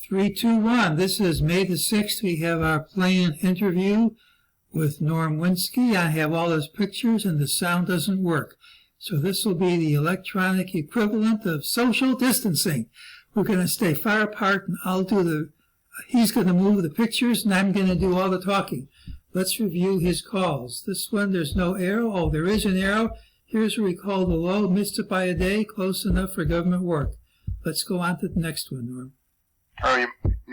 321. This is May the 6th. We have our planned interview with Norm Winski. I have all his pictures and the sound doesn't work. So this will be the electronic equivalent of social distancing. We're going to stay far apart and he's going to move the pictures and I'm going to do all the talking. Let's review his calls. This one, there's no arrow. Oh, there is an arrow. Here's where we call the low. Missed it by a day. Close enough for government work. Let's go on to the next one, Norm. You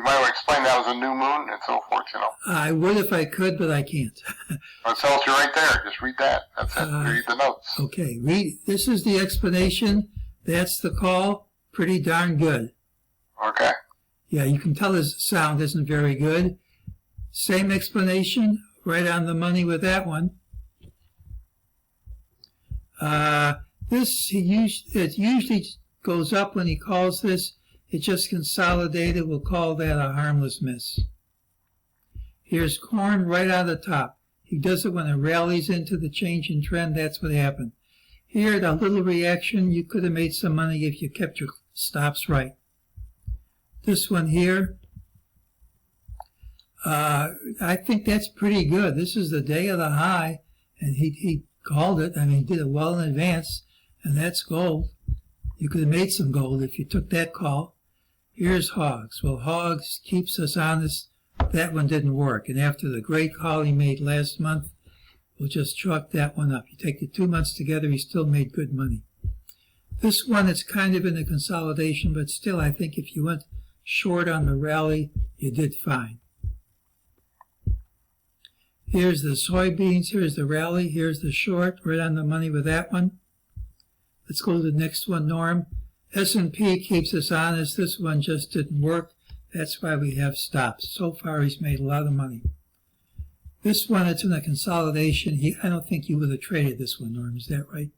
might want to explain that was a new moon and so forth, I would if I could, but I can't. Well, it tells you right there. Just read that. That's it. Read the notes. Okay. This is the explanation. That's the call. Pretty darn good. Okay. Yeah, you can tell his sound isn't very good. Same explanation. Right on the money with that one. It usually goes up when he calls this. It just consolidated. We'll call that a harmless miss. Here's corn right on the top. He does it when it rallies into the change in trend. That's what happened. Here, the little reaction, you could have made some money if you kept your stops right. This one here, I think that's pretty good. This is the day of the high, and he called it. I mean, did it well in advance, and that's gold. You could have made some gold if you took that call. Here's hogs. Well, hogs keeps us honest. That one didn't work. And after the great call he made last month, we'll just chalk that one up. You take the 2 months together, he still made good money. This one, it's kind of in a consolidation, but still, I think if you went short on the rally, you did fine. Here's the soybeans. Here's the rally. Here's the short. Right on the money with that one. Let's go to the next one, Norm. S&P keeps us honest. This one just didn't work. That's why we have stops. So far, he's made a lot of money. This one, it's in a consolidation. I don't think you would have traded this one, Norm. Is that right?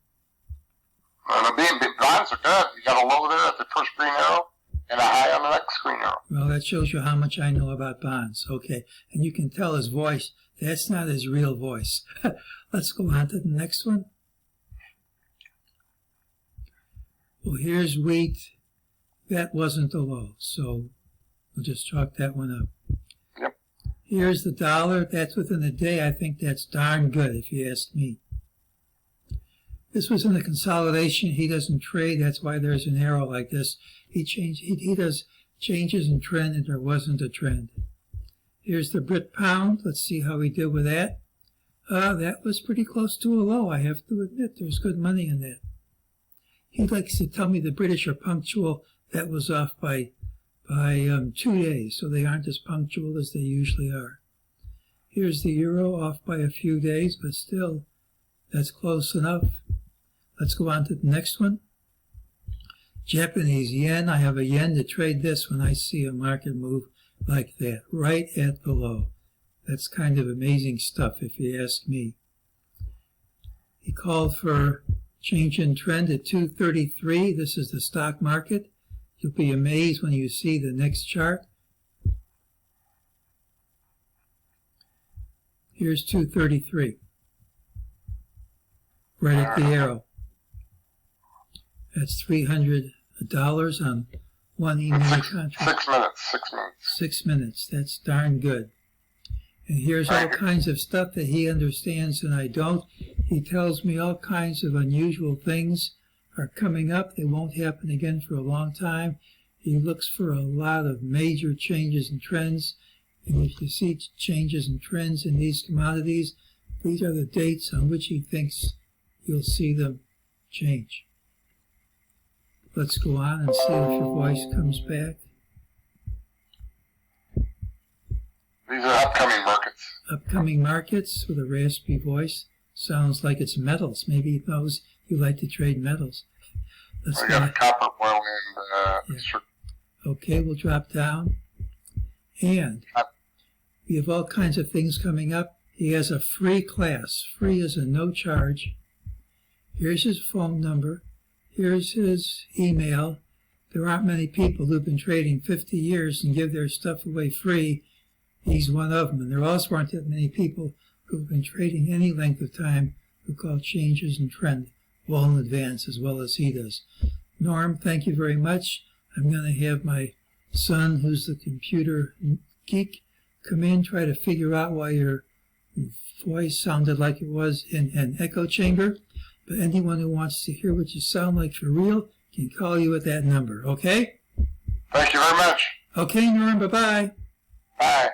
The bonds are good. You got a low there at the first green arrow and a high on the next green arrow. Well, that shows you how much I know about bonds. Okay. And you can tell his voice. That's not his real voice. Let's go on to the next one. Well, here's wheat. That wasn't a low, so we'll just chalk that one up. Yep. Here's the dollar. That's within a day. I think that's darn good, if you ask me. This was in a consolidation. He doesn't trade. That's why there's an arrow like this. He does changes in trend, and there wasn't a trend. Here's the Brit pound. Let's see how we did with that. That was pretty close to a low, I have to admit. There's good money in that. He likes to tell me the British are punctual. That was off by 2 days, so they aren't as punctual as they usually are. Here's the euro, off by a few days, but still, that's close enough. Let's go on to the next one. Japanese yen. I have a yen to trade this when I see a market move like that, right at the low. That's kind of amazing stuff, if you ask me. He called for change in trend at 233. This is the stock market. You'll be amazed when you see the next chart. Here's 233. Right at the arrow. That's $300 on one E-mini contract. 6 minutes. 6 minutes. 6 minutes. That's darn good. And here's all kinds of stuff that he understands and I don't. He tells me all kinds of unusual things are coming up. They won't happen again for a long time. He looks for a lot of major changes and trends. And if you see changes and trends in these commodities, these are the dates on which he thinks you'll see them change. Let's go on and see if your voice comes back. These are upcoming markets. Upcoming markets with a raspy voice. Sounds like it's metals. Maybe he knows you like to trade metals. I got copper, oil, and Okay, we'll drop down. And we have all kinds of things coming up. He has a free class. Free is a no charge. Here's his phone number. Here's his email. There aren't many people who've been trading 50 years and give their stuff away free. He's one of them. And there also aren't that many people who've been trading any length of time who call changes in trend well in advance as well as he does. Norm, thank you very much. I'm going to have my son, who's the computer geek, come in, try to figure out why your voice sounded like it was in an echo chamber. But anyone who wants to hear what you sound like for real can call you at that number, okay? Thank you very much. Okay, Norm, bye-bye. Bye.